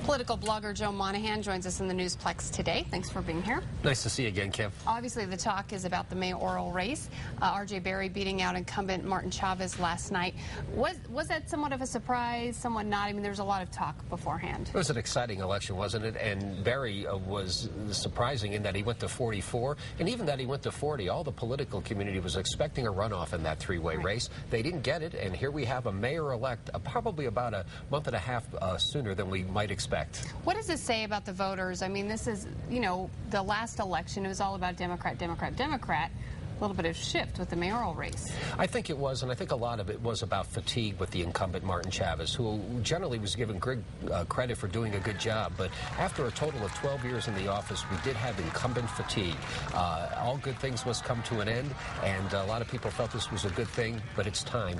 Political blogger Joe Monahan joins us in the Newsplex today. Thanks for being here. Nice to see you again, Kim. Obviously, the talk is about the mayoral race. R.J. Berry beating out incumbent Martin Chavez last night. Was that somewhat of a surprise, somewhat not? I mean, there's a lot of talk beforehand. It was an exciting election, wasn't it? And Berry was surprising in that he went to 44, and even that he went to 40. All the political community was expecting a runoff in that three-way race. They didn't get it, and here we have a mayor-elect probably about a month and a half sooner than we might expect. What does this say about the voters? I mean, this is, you know, the last election, it was all about Democrat, Democrat, Democrat. A little bit of shift with the mayoral race. I think it was, and I think a lot of it was about fatigue with the incumbent Martin Chavez, who generally was given credit for doing a good job. But after a total of 12 years in the office, we did have incumbent fatigue. All good things must come to an end, and a lot of people felt this was a good thing, but its time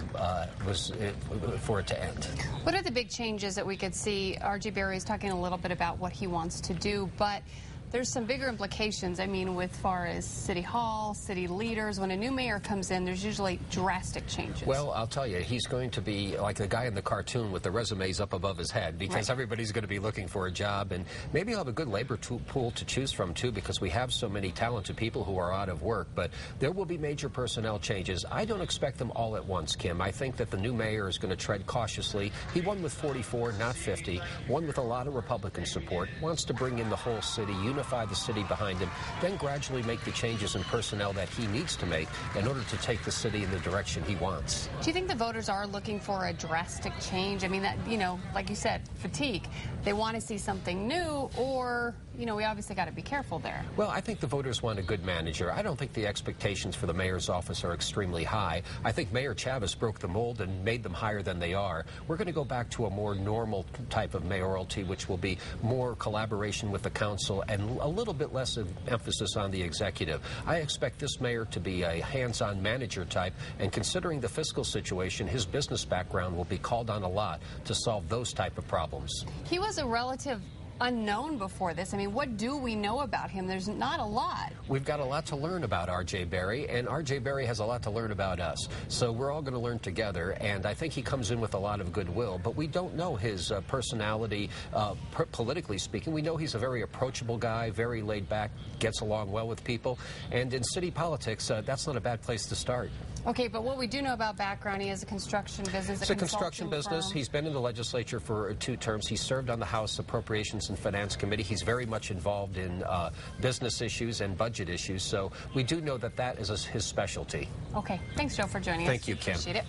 for it to end. What are the big changes that we could see? R.J. Berry is talking a little bit about what he wants to do, but there's some bigger implications. I mean, with far as City Hall, city leaders, when a new mayor comes in, there's usually drastic changes. Well, I'll tell you, he's going to be like the guy in the cartoon with the resumes up above his head, because everybody's going to be looking for a job, and maybe he'll have a good labor pool to choose from, too, because we have so many talented people who are out of work. But there will be major personnel changes. I don't expect them all at once, Kim. I think that the new mayor is going to tread cautiously. He won with 44, not 50, won with a lot of Republican support, wants to bring in the whole city, unify the city behind him, then gradually make the changes in personnel that he needs to make in order to take the city in the direction he wants. Do you think the voters are looking for a drastic change? I mean, that, you know, like you said, fatigue. They want to see something new, or, you know, we obviously got to be careful there. Well, I think the voters want a good manager. I don't think the expectations for the mayor's office are extremely high. I think Mayor Chavez broke the mold and made them higher than they are. We're going to go back to a more normal type of mayoralty, which will be more collaboration with the council and a little bit less of emphasis on the executive. I expect this mayor to be a hands-on manager type, and considering the fiscal situation, his business background will be called on a lot to solve those type of problems. He was a relative unknown before this. I mean, what do we know about him? There's not a lot. We've got a lot to learn about R.J. Berry, and R.J. Berry has a lot to learn about us. So we're all going to learn together, and I think he comes in with a lot of goodwill, but we don't know his personality, politically speaking. We know he's a very approachable guy, very laid back, gets along well with people, and in city politics, that's not a bad place to start. Okay, but what we do know about background, he has a construction business, It's a construction business. He's been in the legislature for 2 terms. He served on the House Appropriations and Finance Committee. He's very much involved in business issues and budget issues, so we do know that that is his specialty. Okay, thanks, Joe, for joining us. Thank you, Kim. Appreciate it.